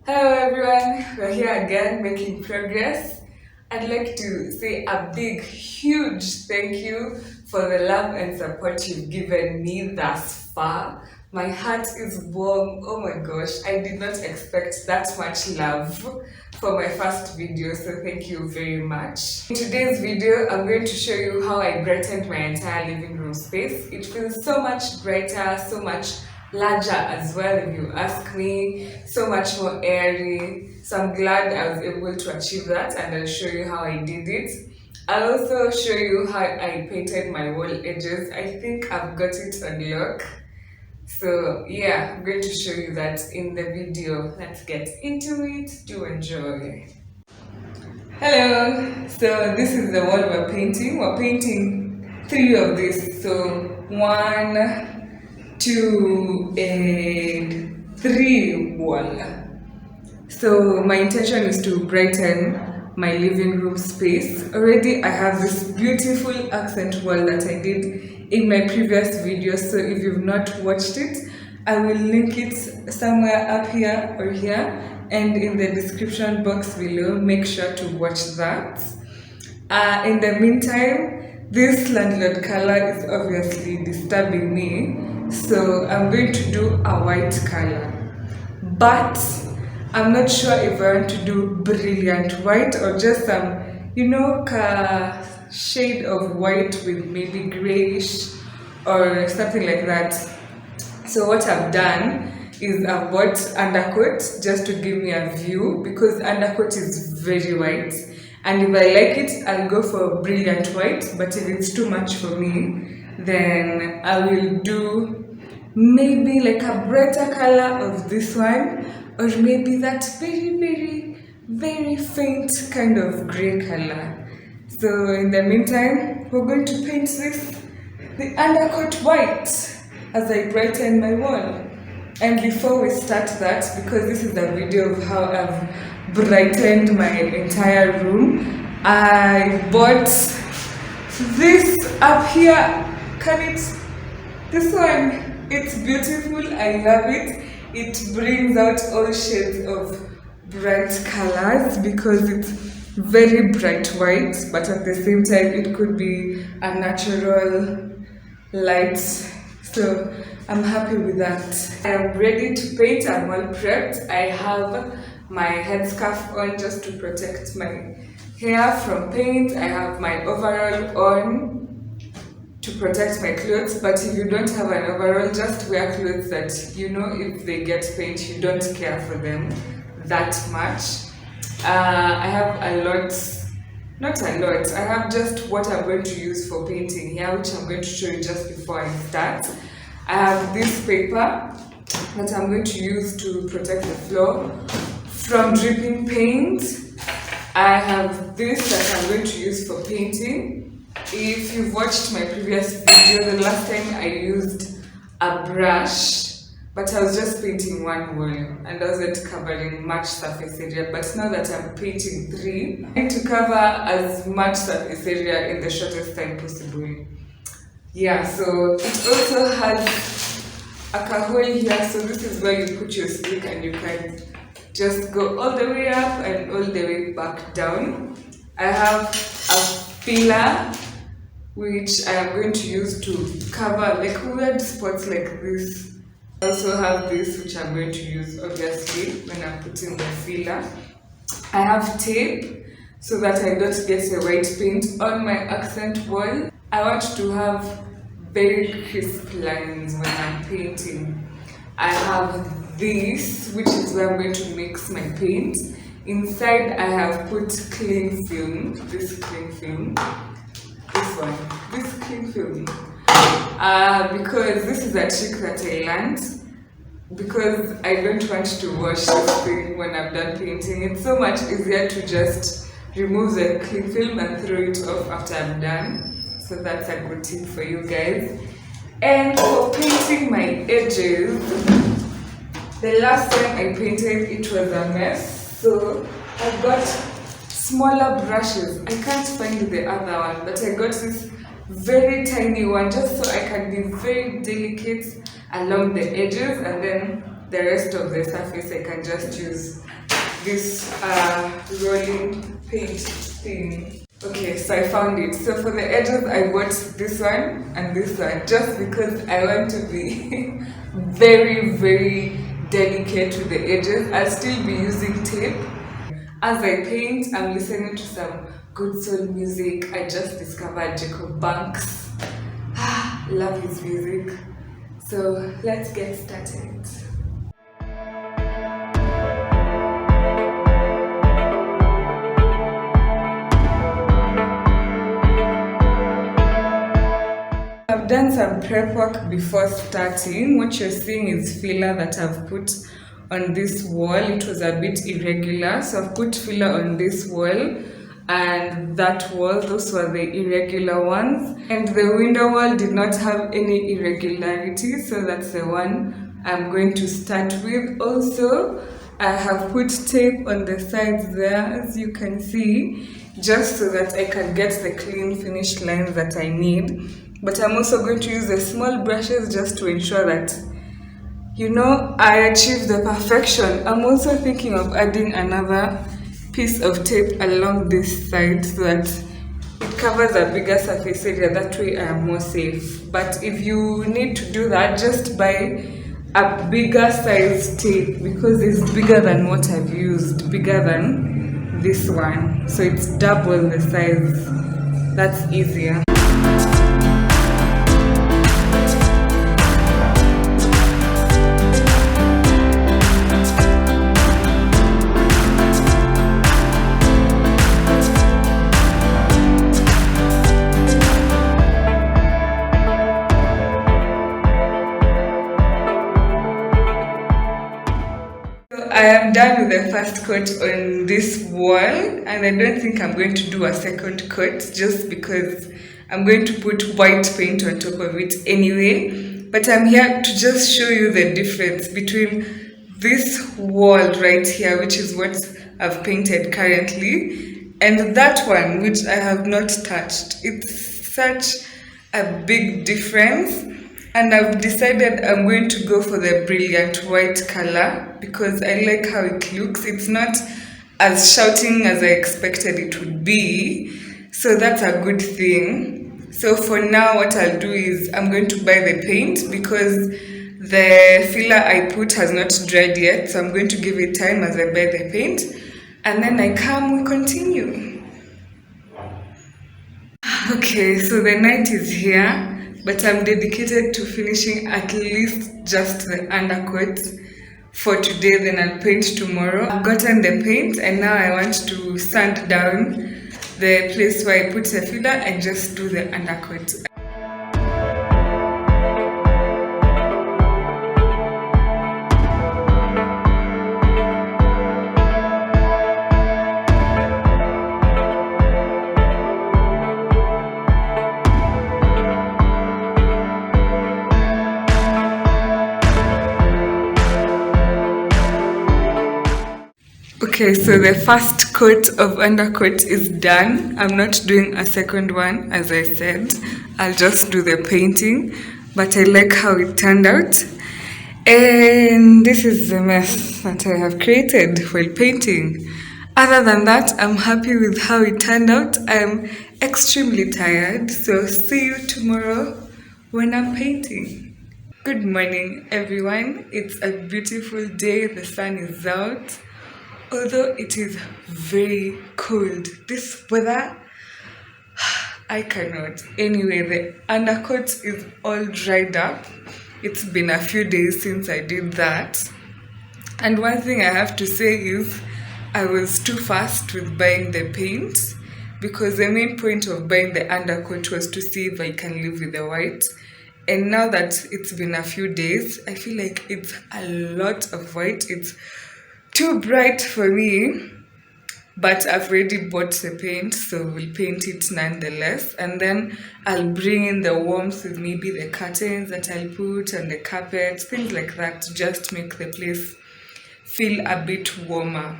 Hello everyone, we're here again making progress. I'd like to say a big, huge thank you for the love and support you've given me thus far. My heart is warm. Oh my gosh, I did not expect that much love for my first video, so thank you very much. In today's video, I'm going to show you how I brightened my entire living room space. It feels so much brighter, so much larger as well, if you ask me, so much more airy. So I'm glad I was able to achieve that, and I'll show you how I did it. I'll also show you how I painted my wall edges. I think I've got it on lock. So yeah, I'm going to show you that in the video. Let's get into it. Do enjoy. Hello. So this is the wall we're painting. We're painting three of these. So 1, 2, and 3 wall. So my intention is to brighten my living room space. Already I have this beautiful accent wall that I did in my previous video, so if you've not watched it, I will link it somewhere up here or here and in the description box below. Make sure to watch that. In the meantime, this landlord color is obviously disturbing me, so I'm going to do a white color, but I'm not sure if I want to do brilliant white or just some, shade of white with maybe grayish or something like that. So what I've done is I've bought undercoat just to give me a view, because undercoat is very white, and if I like it I'll go for brilliant white, but if it's too much for me then I will do maybe like a brighter color of this one, or maybe that very faint kind of gray color. So in the meantime, we're going to paint the undercoat white as I brighten my wall. And before we start that, because this is a video of how I've brightened my entire room, I bought this up here. This one, it's beautiful, I love it. It brings out all shades of bright colors because it's very bright white, but at the same time it could be a natural light. So I'm happy with that. I am ready to paint. I'm all prepped. I have my headscarf on just to protect my hair from paint. I have my overall on to protect my clothes, but if you don't have an overall, just wear clothes that if they get paint you don't care for them that much. I have not a lot, I have just what I'm going to use for painting here, which I'm going to show you just before I start. I have this paper that I'm going to use to protect the floor from dripping paint. I have this that I'm going to use for painting. If you've watched my previous video, the last time I used a brush, but I was just painting one wall and I wasn't covering much surface area. But now that I'm painting 3, I'm going to cover as much surface area in the shortest time possible. Yeah, so it also has a hole here, so this is where you put your stick and you can just go all the way up and all the way back down. I have a filler which I am going to use to cover like weird spots like this. I also have this which I'm going to use obviously when I'm putting the filler. I have tape so that I don't get a white paint on my accent wall. I want to have very crisp lines when I'm painting. I have this, which is where I'm going to mix my paint. Inside I have put cling film, this cling film. This cling film, because this is a trick that I learned, because I don't want to wash this thing when I'm done painting. It's so much easier to just remove the cling film and throw it off after I'm done. So that's a good tip for you guys. And for painting my edges, the last time I painted it was a mess, so I've got smaller brushes. I can't find the other one, but I got this very tiny one just so I can be very delicate along the edges, and then the rest of the surface, I can just use this rolling paint thing. Okay, so I found it. So for the edges, I bought this one and this one just because I want to be very, very delicate with the edges. I'll still be using tape. As I paint, I'm listening to some good soul music. I just discovered Jacob Banks. Love his music. So let's get started. I've done some prep work before starting. What you're seeing is filler that I've put on this wall. It was a bit irregular, so I've put filler on this wall and that wall. Those were the irregular ones, and the window wall did not have any irregularity, so that's the one I'm going to start with. Also, I have put tape on the sides there, as you can see, just so that I can get the clean finished lines that I need. But I'm also going to use the small brushes just to ensure that, you know, I achieve the perfection. I'm also thinking of adding another piece of tape along this side so that it covers a bigger surface area. That way I am more safe. But if you need to do that, just buy a bigger size tape, because it's bigger than what I've used, bigger than this one. So it's double the size. That's easier. I am done with the first coat on this wall, and I don't think I'm going to do a second coat just because I'm going to put white paint on top of it anyway. But I'm here to just show you the difference between this wall right here, which is what I've painted currently, and that one, which I have not touched. It's such a big difference. And I've decided I'm going to go for the brilliant white color because I like how it looks. It's not as shouting as I expected it would be. So that's a good thing. So for now, what I'll do is I'm going to buy the paint because the filler I put has not dried yet. So I'm going to give it time as I buy the paint. And then I come, we continue. Okay, so the night is here. But I'm dedicated to finishing at least just the undercoat for today, then I'll paint tomorrow. I've gotten the paint and now I want to sand down the place where I put the filler and just do the undercoat. Okay, so the first coat of undercoat is done. I'm not doing a second one, as I said. I'll just do the painting, but I like how it turned out. And this is the mess that I have created while painting. Other than that, I'm happy with how it turned out. I'm extremely tired, so see you tomorrow when I'm painting. Good morning, everyone. It's a beautiful day. The sun is out. Although it is very cold, this weather, I cannot. Anyway, the undercoat is all dried up. It's been a few days since I did that. And one thing I have to say is I was too fast with buying the paint because the main point of buying the undercoat was to see if I can live with the white. And now that it's been a few days, I feel like it's a lot of white. It's too bright for me, but I've already bought the paint, so we'll paint it nonetheless. And then I'll bring in the warmth with maybe the curtains that I'll put and the carpets, things like that, to just make the place feel a bit warmer.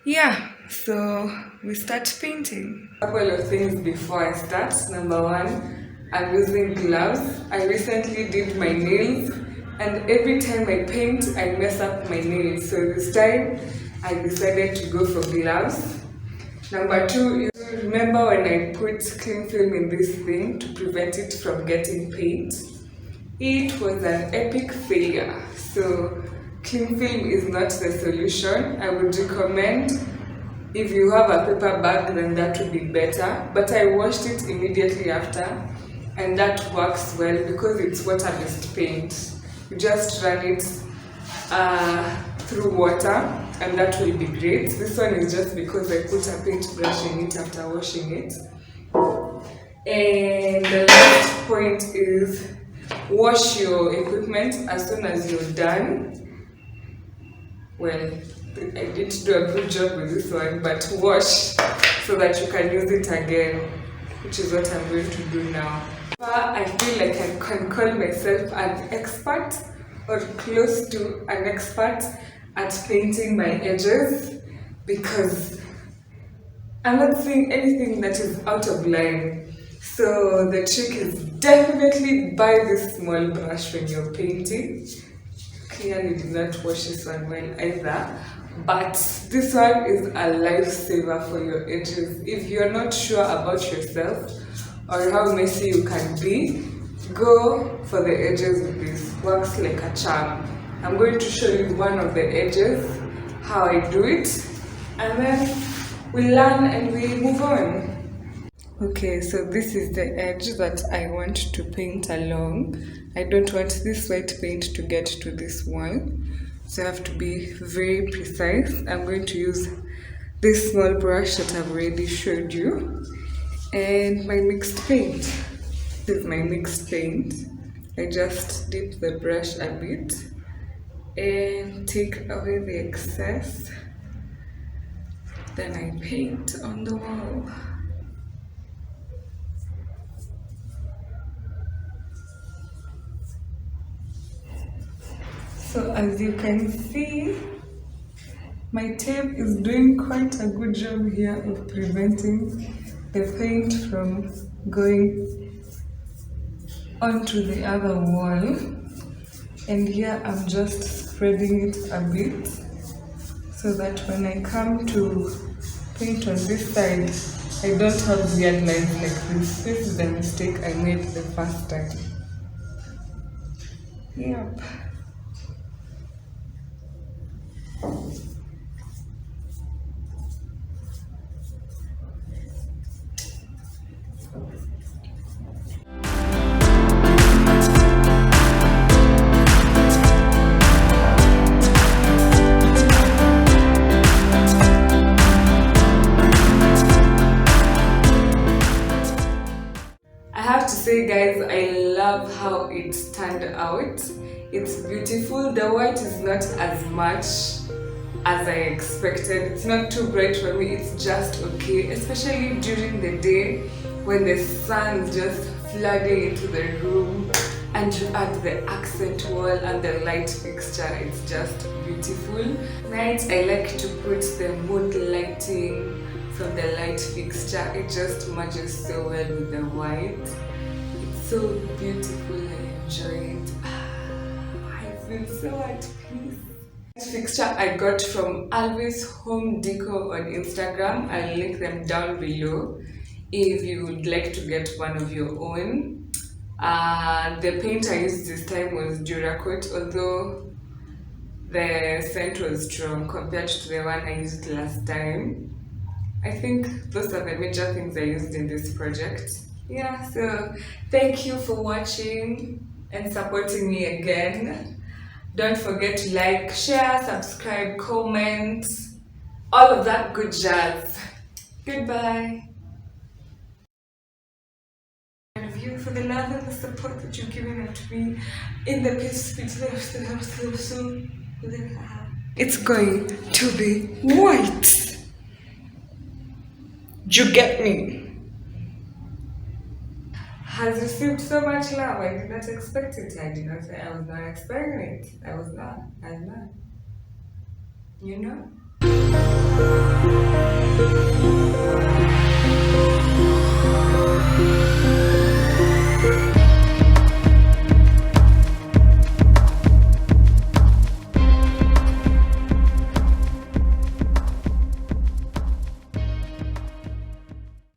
Yeah, so we start painting. A couple of things before I start. Number one, I'm using gloves. I recently did my nails and every time I paint, I mess up my nails. So this time, I decided to go for gloves. Number two is, remember when I put cling film in this thing to prevent it from getting paint? It was an epic failure. So cling film is not the solution. I would recommend, if you have a paper bag, then that would be better. But I washed it immediately after, and that works well because it's water-based paint. You just run it through water, and that will be great. This one is just because I put a paintbrush in it after washing it. And the last point is, wash your equipment as soon as you're done. Well, I didn't do a good job with this one, but wash so that you can use it again, which is what I'm going to do now. I feel like I can call myself an expert or close to an expert at painting my edges, because I'm not seeing anything that is out of line. So the trick is definitely buy this small brush when you're painting. Clearly did not wash this one well either, but this one is a lifesaver for your edges. If you're not sure about yourself or how messy you can be, go for the edges with this. Works like a charm. I'm going to show you one of the edges, how I do it, and then we learn and we move on. Okay, so this is the edge that I want to paint along. I don't want this white paint to get to this wall, so I have to be very precise. I'm going to use this small brush that I've already showed you, and my mixed paint. This is my mixed paint. I just dip the brush a bit and take away the excess. Then I paint on the wall. So as you can see, my tape is doing quite a good job here of preventing the paint from going onto the other wall. And here I'm just spreading it a bit so that when I come to paint on this side, I don't have weird lines like this. This is the mistake I made the first time. Yep. Say guys, I love how it turned out. It's beautiful. The white is not as much as I expected. It's not too bright for me, it's just okay, especially during the day when the sun is just flooding into the room and you add the accent wall and the light fixture. It's just beautiful. Night I like to put the mood lighting from the light fixture. It just matches so well with the white. So beautiful, I enjoy it. I feel so at peace. This fixture I got from Always Home Deco on Instagram. I'll link them down below if you would like to get one of your own. The paint I used this time was Duracoat, although the scent was strong compared to the one I used last time. I think those are the major things I used in this project. Yeah, so thank you for watching and supporting me again. Don't forget to like, share, subscribe, comment, all of that good jazz. Goodbye. And you for the love and the support that you've given to me in the peace. It's going to be white. You get me? Has received so much love. I did not expect it. I did not say I was not expecting it. I was not. I'm not. You know?